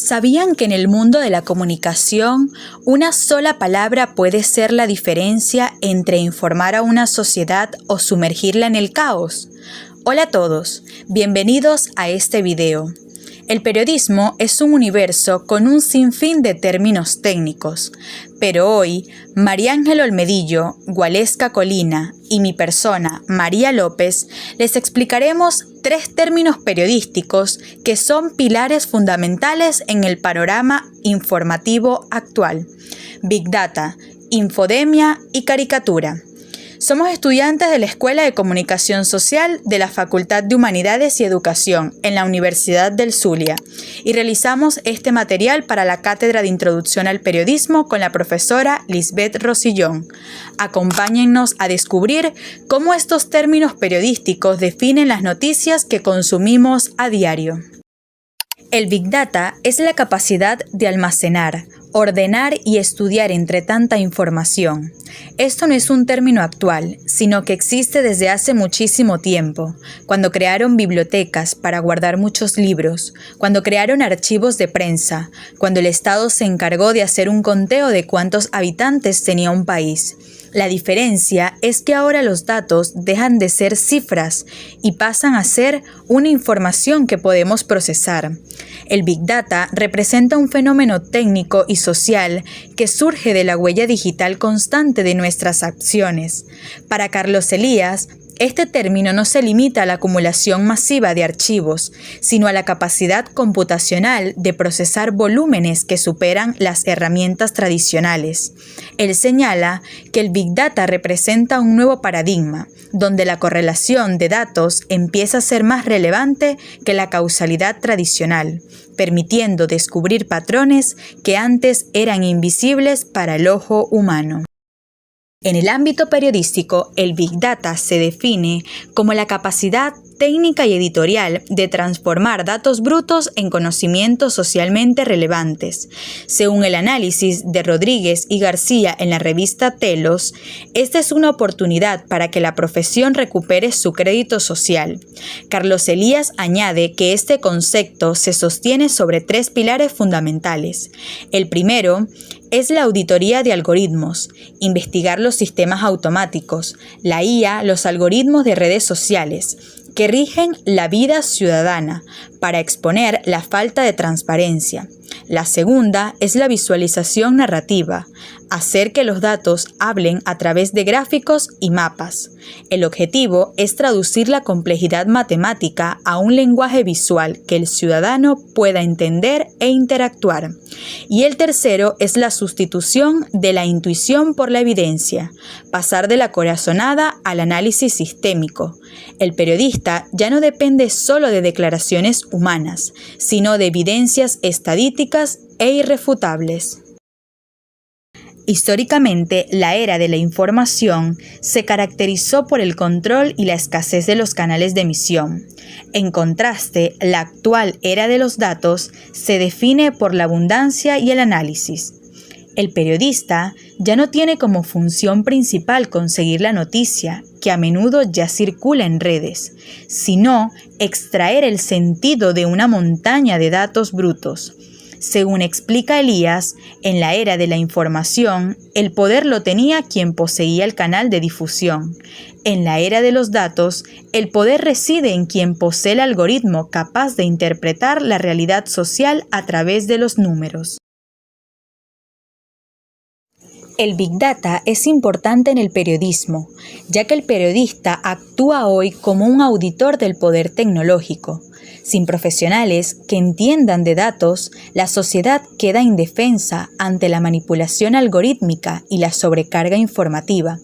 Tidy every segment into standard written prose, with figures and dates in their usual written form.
¿Sabían que en el mundo de la comunicación una sola palabra puede ser la diferencia entre informar a una sociedad o sumergirla en el caos? Hola a todos, bienvenidos a este video. El periodismo es un universo con un sinfín de términos técnicos, pero hoy María Ángel Olmedillo, Gualesca Colina y mi persona, María López, les explicaremos 3 términos periodísticos que son pilares fundamentales en el panorama informativo actual: Big Data, infodemia y caricatura. Somos estudiantes de la Escuela de Comunicación Social de la Facultad de Humanidades y Educación en la Universidad del Zulia y realizamos este material para la Cátedra de Introducción al Periodismo con la profesora Lisbeth Rosillón. Acompáñennos a descubrir cómo estos términos periodísticos definen las noticias que consumimos a diario. El Big Data es la capacidad de almacenar, ordenar y estudiar entre tanta información. Esto no es un término actual, sino que existe desde hace muchísimo tiempo, cuando crearon bibliotecas para guardar muchos libros, cuando crearon archivos de prensa, cuando el Estado se encargó de hacer un conteo de cuántos habitantes tenía un país. La diferencia es que ahora los datos dejan de ser cifras y pasan a ser una información que podemos procesar. El Big Data representa un fenómeno técnico y social que surge de la huella digital constante de nuestras acciones. Para Carlos Elías, este término no se limita a la acumulación masiva de archivos, sino a la capacidad computacional de procesar volúmenes que superan las herramientas tradicionales. Él señala que el Big Data representa un nuevo paradigma, donde la correlación de datos empieza a ser más relevante que la causalidad tradicional, permitiendo descubrir patrones que antes eran invisibles para el ojo humano. En el ámbito periodístico, el Big Data se define como la capacidad técnica y editorial de transformar datos brutos en conocimientos socialmente relevantes. Según el análisis de Rodríguez y García en la revista Telos, esta es una oportunidad para que la profesión recupere su crédito social. Carlos Elías añade que este concepto se sostiene sobre 3 pilares fundamentales. El primero es la auditoría de algoritmos, investigar los sistemas automáticos, la IA, los algoritmos de redes sociales, que rigen la vida ciudadana para exponer la falta de transparencia. La segunda es la visualización narrativa, hacer que los datos hablen a través de gráficos y mapas. El objetivo es traducir la complejidad matemática a un lenguaje visual que el ciudadano pueda entender e interactuar. Y el tercero es la sustitución de la intuición por la evidencia, pasar de la corazonada al análisis sistémico. El periodista ya no depende solo de declaraciones humanas, sino de evidencias estadísticas e irrefutables. Históricamente, la era de la información se caracterizó por el control y la escasez de los canales de emisión. En contraste, la actual era de los datos se define por la abundancia y el análisis. El periodista ya no tiene como función principal conseguir la noticia, que a menudo ya circula en redes, sino extraer el sentido de una montaña de datos brutos. Según explica Elías, en la era de la información, el poder lo tenía quien poseía el canal de difusión. En la era de los datos, el poder reside en quien posee el algoritmo capaz de interpretar la realidad social a través de los números. El Big Data es importante en el periodismo, ya que el periodista actúa hoy como un auditor del poder tecnológico. Sin profesionales que entiendan de datos, la sociedad queda indefensa ante la manipulación algorítmica y la sobrecarga informativa.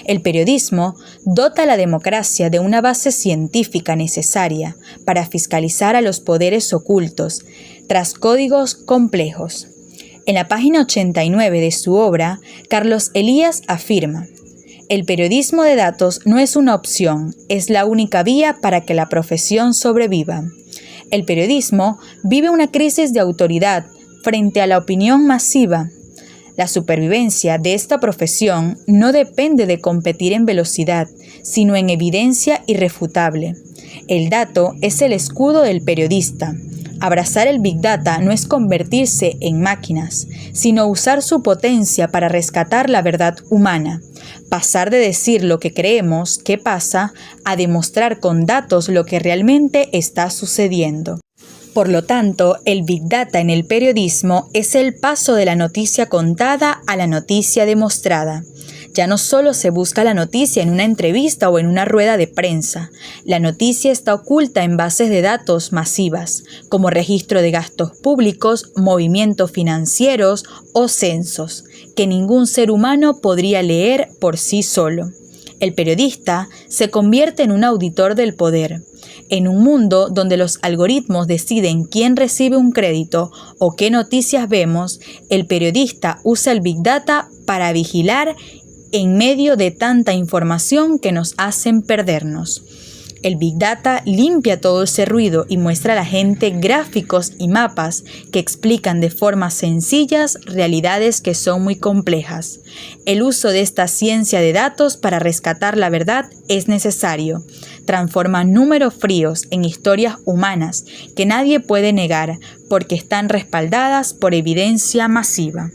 El periodismo dota a la democracia de una base científica necesaria para fiscalizar a los poderes ocultos, tras códigos complejos. En la página 89 de su obra, Carlos Elías afirma: el periodismo de datos no es una opción, es la única vía para que la profesión sobreviva. El periodismo vive una crisis de autoridad frente a la opinión masiva. La supervivencia de esta profesión no depende de competir en velocidad, sino en evidencia irrefutable. El dato es el escudo del periodista. Abrazar el Big Data no es convertirse en máquinas, sino usar su potencia para rescatar la verdad humana. Pasar de decir lo que creemos que pasa a demostrar con datos lo que realmente está sucediendo. Por lo tanto, el Big Data en el periodismo es el paso de la noticia contada a la noticia demostrada. Ya no solo se busca la noticia en una entrevista o en una rueda de prensa. La noticia está oculta en bases de datos masivas, como registro de gastos públicos, movimientos financieros o censos, que ningún ser humano podría leer por sí solo. El periodista se convierte en un auditor del poder. En un mundo donde los algoritmos deciden quién recibe un crédito o qué noticias vemos, el periodista usa el Big Data para vigilar en medio de tanta información que nos hacen perdernos. El Big Data limpia todo ese ruido y muestra a la gente gráficos y mapas que explican de formas sencillas realidades que son muy complejas. El uso de esta ciencia de datos para rescatar la verdad es necesario. Transforma números fríos en historias humanas que nadie puede negar porque están respaldadas por evidencia masiva.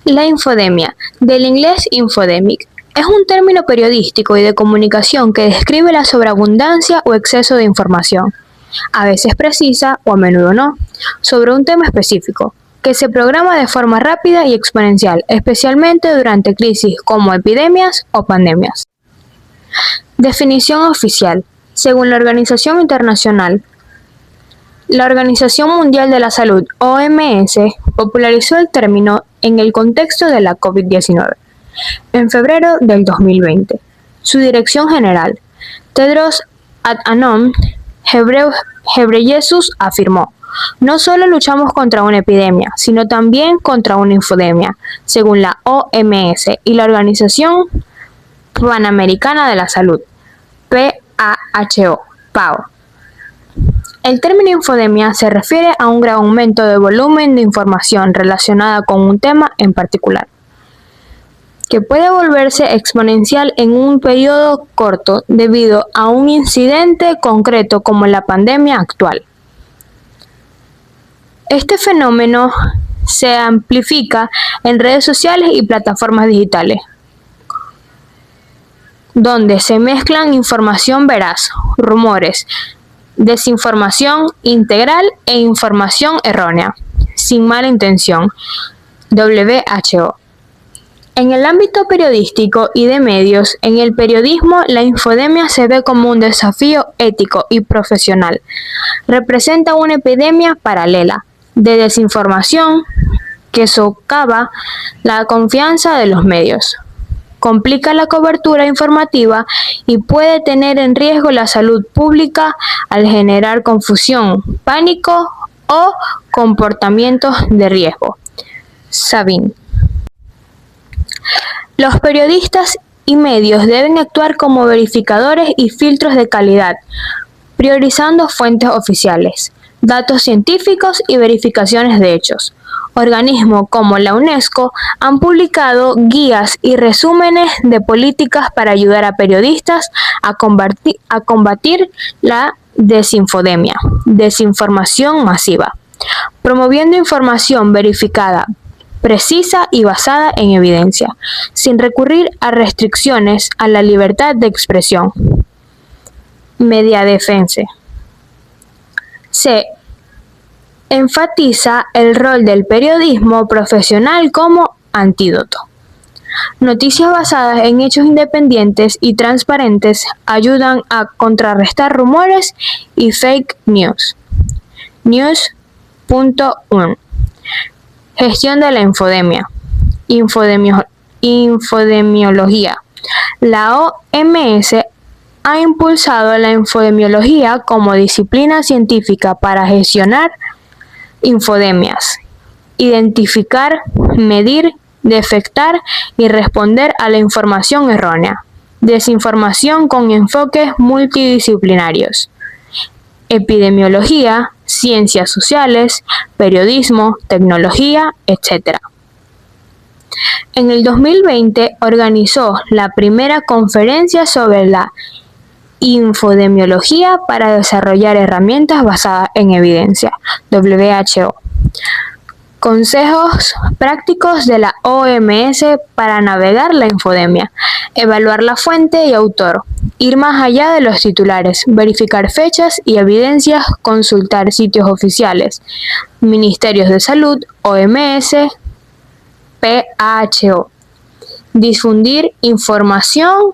La infodemia, del inglés infodemic, es un término periodístico y de comunicación que describe la sobreabundancia o exceso de información, a veces precisa o a menudo no, sobre un tema específico, que se programa de forma rápida y exponencial, especialmente durante crisis como epidemias o pandemias. Definición oficial. Según la Organización Internacional, la Organización Mundial de la Salud, OMS, popularizó el término en el contexto de la COVID-19, en febrero del 2020. Su dirección general, Tedros Adhanom Ghebreyesus, afirmó: "No solo luchamos contra una epidemia, sino también contra una infodemia", según la OMS y la Organización Panamericana de la Salud, PAHO. El término infodemia se refiere a un gran aumento de volumen de información relacionada con un tema en particular, que puede volverse exponencial en un periodo corto debido a un incidente concreto como la pandemia actual. Este fenómeno se amplifica en redes sociales y plataformas digitales, donde se mezclan información veraz, rumores, desinformación integral e información errónea, sin mala intención. WHO. En el ámbito periodístico y de medios, en el periodismo, la infodemia se ve como un desafío ético y profesional. Representa una epidemia paralela de desinformación que socava la confianza de los medios, complica la cobertura informativa y puede tener en riesgo la salud pública al generar confusión, pánico o comportamientos de riesgo. Sabin. Los periodistas y medios deben actuar como verificadores y filtros de calidad, priorizando fuentes oficiales, datos científicos y verificaciones de hechos. Organismos como la UNESCO han publicado guías y resúmenes de políticas para ayudar a periodistas a combatir la desinformación masiva, promoviendo información verificada, precisa y basada en evidencia, sin recurrir a restricciones a la libertad de expresión. Media Defense. Se enfatiza el rol del periodismo profesional como antídoto. Noticias basadas en hechos independientes y transparentes ayudan a contrarrestar rumores y fake news. News.1. Gestión de la infodemia. Infodemiología. La OMS ha impulsado la infodemiología como disciplina científica para gestionar infodemias, identificar, medir, detectar y responder a la información errónea, desinformación con enfoques multidisciplinarios, epidemiología, ciencias sociales, periodismo, tecnología, etc. En el 2020 organizó la primera conferencia sobre la infodemiología para desarrollar herramientas basadas en evidencia, WHO. Consejos prácticos de la OMS para navegar la infodemia: evaluar la fuente y autor, ir más allá de los titulares, verificar fechas y evidencias, consultar sitios oficiales, Ministerios de Salud, OMS, WHO, difundir información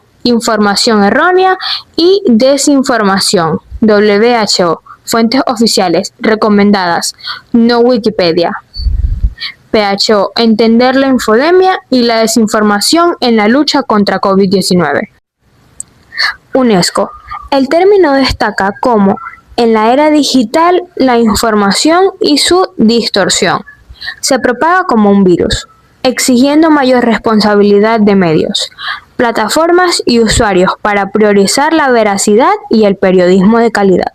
errónea y desinformación, WHO, fuentes oficiales recomendadas, no Wikipedia. WHO, entender la infodemia y la desinformación en la lucha contra COVID-19. UNESCO. El término destaca cómo, en la era digital, la información y su distorsión se propaga como un virus, exigiendo mayor responsabilidad de medios, plataformas y usuarios para priorizar la veracidad y el periodismo de calidad.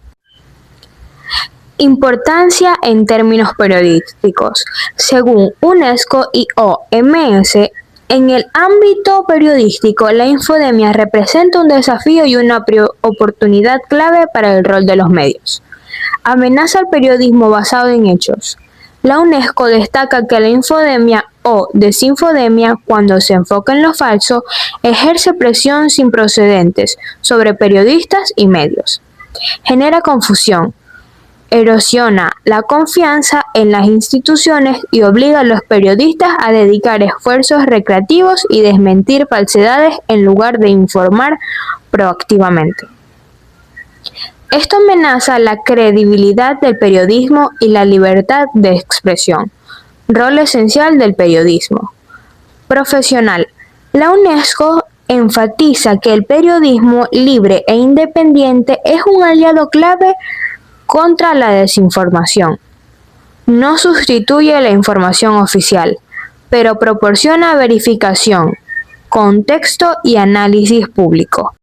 Importancia en términos periodísticos. Según UNESCO y OMS, en el ámbito periodístico, la infodemia representa un desafío y una oportunidad clave para el rol de los medios. Amenaza al periodismo basado en hechos. La UNESCO destaca que la infodemia o desinfodemia, cuando se enfoca en lo falso, ejerce presión sin precedentes sobre periodistas y medios. Genera confusión, erosiona la confianza en las instituciones y obliga a los periodistas a dedicar esfuerzos recreativos y desmentir falsedades en lugar de informar proactivamente. Esto amenaza la credibilidad del periodismo y la libertad de expresión, rol esencial del periodismo profesional. La UNESCO enfatiza que el periodismo libre e independiente es un aliado clave contra la desinformación. No sustituye la información oficial, pero proporciona verificación, contexto y análisis público.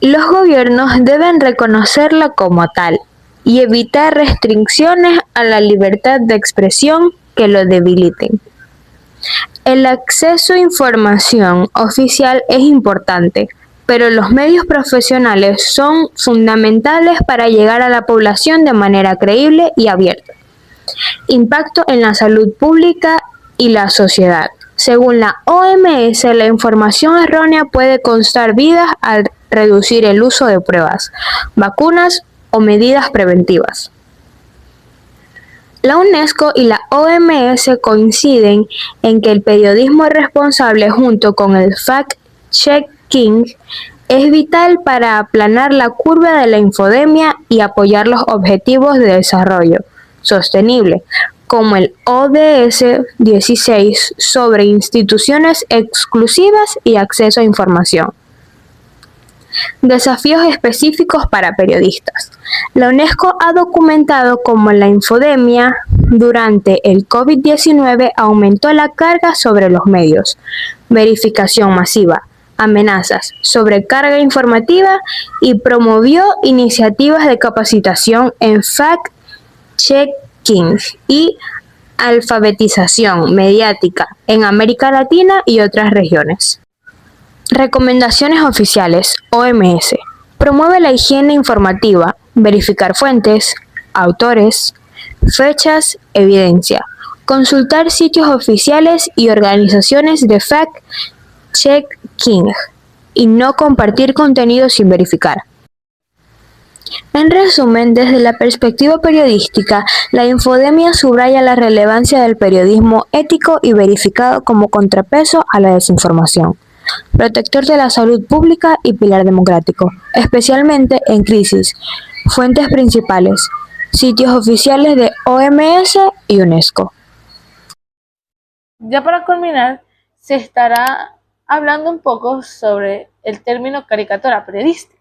Los gobiernos deben reconocerla como tal y evitar restricciones a la libertad de expresión que lo debiliten. El acceso a información oficial es importante, pero los medios profesionales son fundamentales para llegar a la población de manera creíble y abierta. Impacto en la salud pública y la sociedad. Según la OMS, la información errónea puede costar vidas al reducir el uso de pruebas, vacunas o medidas preventivas. La UNESCO y la OMS coinciden en que el periodismo responsable junto con el fact-checking es vital para aplanar la curva de la infodemia y apoyar los objetivos de desarrollo sostenible, como el ODS 16 sobre instituciones exclusivas y acceso a información. Desafíos específicos para periodistas. La UNESCO ha documentado cómo la infodemia durante el COVID-19 aumentó la carga sobre los medios, verificación masiva, amenazas, sobrecarga informativa y promovió iniciativas de capacitación en fact-checking y alfabetización mediática en América Latina y otras regiones. Recomendaciones oficiales. OMS. Promueve la higiene informativa, verificar fuentes, autores, fechas, evidencia, consultar sitios oficiales y organizaciones de fact-checking y no compartir contenido sin verificar. En resumen, desde la perspectiva periodística, la infodemia subraya la relevancia del periodismo ético y verificado como contrapeso a la desinformación, protector de la salud pública y pilar democrático, especialmente en crisis. Fuentes principales: sitios oficiales de OMS y UNESCO. Ya para culminar, se estará hablando un poco sobre el término caricatura periodística.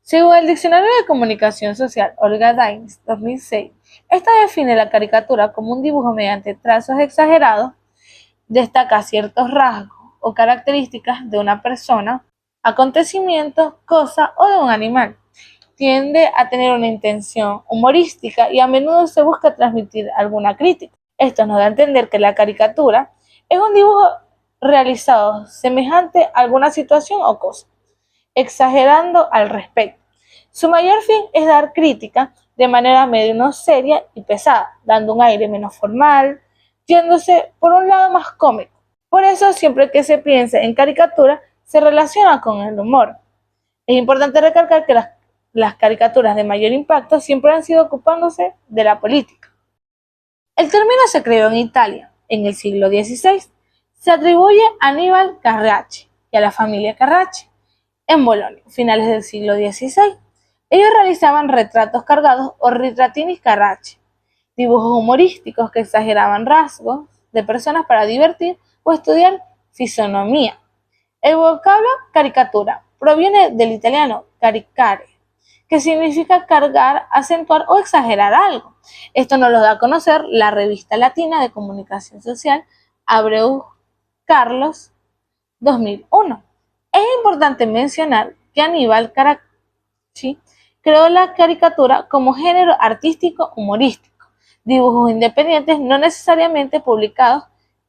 Según el Diccionario de Comunicación Social Olga Dines 2006, esta define la caricatura como un dibujo mediante trazos exagerados, destaca ciertos rasgos o características de una persona, acontecimiento, cosa o de un animal. Tiende a tener una intención humorística y a menudo se busca transmitir alguna crítica. Esto nos da a entender que la caricatura es un dibujo realizado semejante a alguna situación o cosa. exagerando al respecto. Su mayor fin es dar crítica de manera menos seria y pesada, dando un aire menos formal, yéndose por un lado más cómico. Por eso, siempre que se piensa en caricatura, se relaciona con el humor. Es importante recalcar que las caricaturas de mayor impacto siempre han sido ocupándose de la política. El término se creó en Italia en el siglo XVI. Se atribuye a Aníbal Carracci y a la familia Carracci en Bolonia, finales del siglo XVI. Ellos realizaban retratos cargados o ritratini Carracci, dibujos humorísticos que exageraban rasgos de personas para divertir o estudiar fisonomía. El vocablo caricatura proviene del italiano caricare, que significa cargar, acentuar o exagerar algo. Esto nos lo da a conocer la revista latina de comunicación social Abreu Carlos 2001. Es importante mencionar que Aníbal Carracci creó la caricatura como género artístico humorístico, dibujos independientes no necesariamente publicados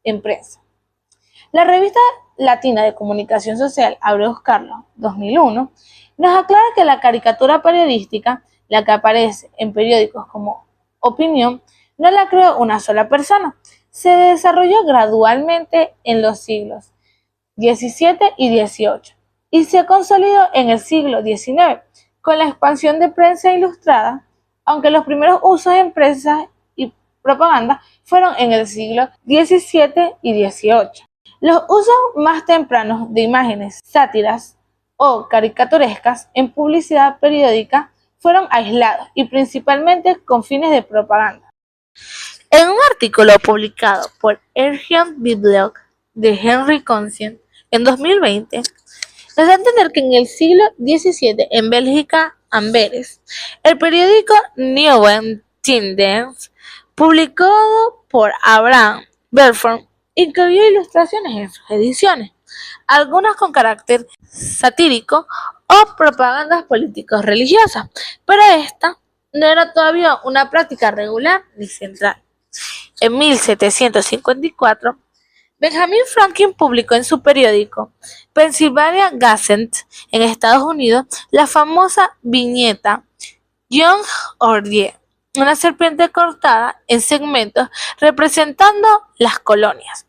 en prensa. La revista latina de comunicación social Abreu Carlos 2001 nos aclara que la caricatura periodística, la que aparece en periódicos como Opinión, no la creó una sola persona. Se desarrolló gradualmente en los siglos XVII y XVIII y se consolidó en el siglo XIX con la expansión de prensa ilustrada, aunque los primeros usos en prensa y propaganda fueron en el siglo XVII y XVIII. Los usos más tempranos de imágenes sátiras o caricaturescas en publicidad periódica fueron aislados y principalmente con fines de propaganda. En un artículo publicado por Ancient Biblioc de Henry Conscient en 2020, nos da a entender que en el siglo XVII en Bélgica, Amberes, el periódico Nieuwe Tendens, publicado por Abraham Belfort, incluyó ilustraciones en sus ediciones, algunas con carácter satírico o propagandas políticos religiosas, pero esta no era todavía una práctica regular ni central. En 1754, Benjamin Franklin publicó en su periódico Pennsylvania Gazette en Estados Unidos la famosa viñeta Young Ordier, una serpiente cortada en segmentos representando las colonias.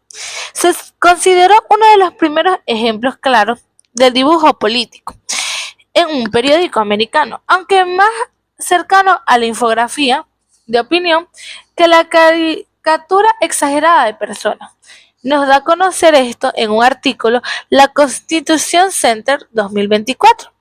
Se consideró uno de los primeros ejemplos claros del dibujo político en un periódico americano, aunque más cercano a la infografía de opinión que la caricatura exagerada de personas. Nos da a conocer esto en un artículo La Constitution Center 2024.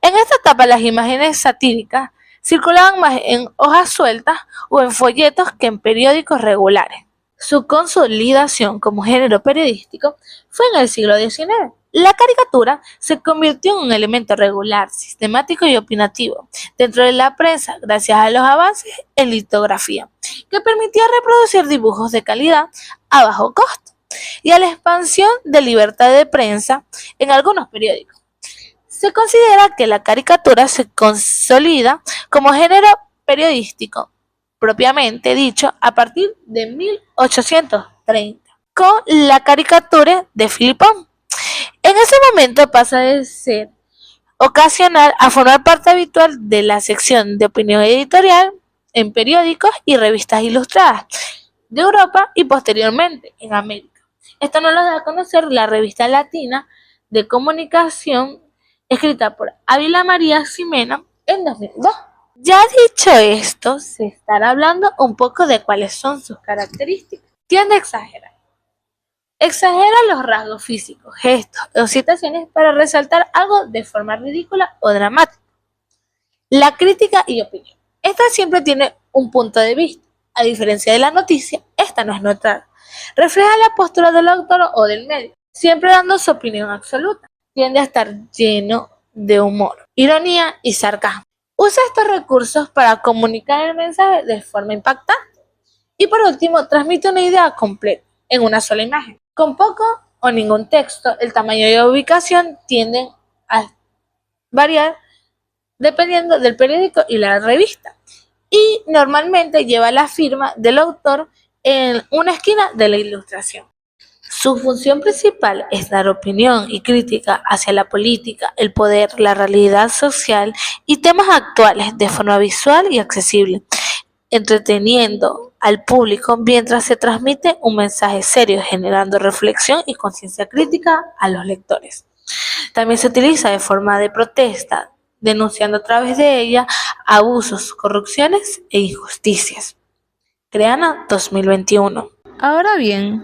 En esta etapa las imágenes satíricas circulaban más en hojas sueltas o en folletos que en periódicos regulares. Su consolidación como género periodístico fue en el siglo XIX. La caricatura se convirtió en un elemento regular, sistemático y opinativo dentro de la prensa gracias a los avances en litografía, que permitía reproducir dibujos de calidad a bajo costo, y a la expansión de libertad de prensa en algunos periódicos. Se considera que la caricatura se consolida como género periodístico propiamente dicho a partir de 1830, con la caricatura de Philippon. En ese momento pasa de ser ocasional a formar parte habitual de la sección de opinión editorial en periódicos y revistas ilustradas de Europa y posteriormente en América. Esto nos lo da a conocer la revista latina de comunicación escrita por Ávila María Ximena en 2002. Ya dicho esto, se estará hablando un poco de cuáles son sus características. Tiende a exagerar. Exagera los rasgos físicos, gestos o situaciones para resaltar algo de forma ridícula o dramática. La crítica y opinión. Esta siempre tiene un punto de vista. A diferencia de la noticia, esta no es neutral. Refleja la postura del autor o del medio, siempre dando su opinión absoluta. Tiende a estar lleno de humor, ironía y sarcasmo. Usa estos recursos para comunicar el mensaje de forma impactante. Y por último, transmite una idea completa en una sola imagen. Con poco o ningún texto, el tamaño y la ubicación tienden a variar dependiendo del periódico y la revista. Y normalmente lleva la firma del autor en una esquina de la ilustración. Su función principal es dar opinión y crítica hacia la política, el poder, la realidad social y temas actuales de forma visual y accesible, entreteniendo al público mientras se transmite un mensaje serio, generando reflexión y conciencia crítica a los lectores. También se utiliza de forma de protesta, denunciando a través de ella abusos, corrupciones e injusticias. Creana 2021. Ahora bien,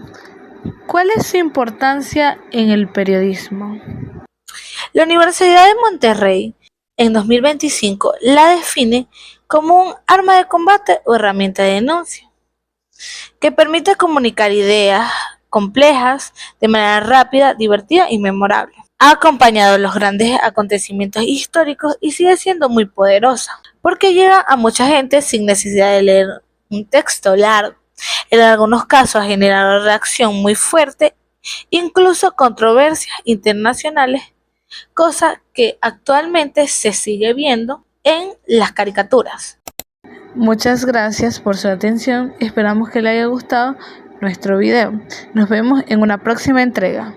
¿cuál es su importancia en el periodismo? La Universidad de Monterrey en 2025 la define como un arma de combate o herramienta de denuncia que permite comunicar ideas complejas de manera rápida, divertida y memorable. Ha acompañado los grandes acontecimientos históricos y sigue siendo muy poderosa porque llega a mucha gente sin necesidad de leer un texto largo. En algunos casos ha generado reacción muy fuerte, incluso controversias internacionales, cosa que actualmente se sigue viendo en las caricaturas. Muchas gracias por su atención, esperamos que le haya gustado nuestro video. Nos vemos en una próxima entrega.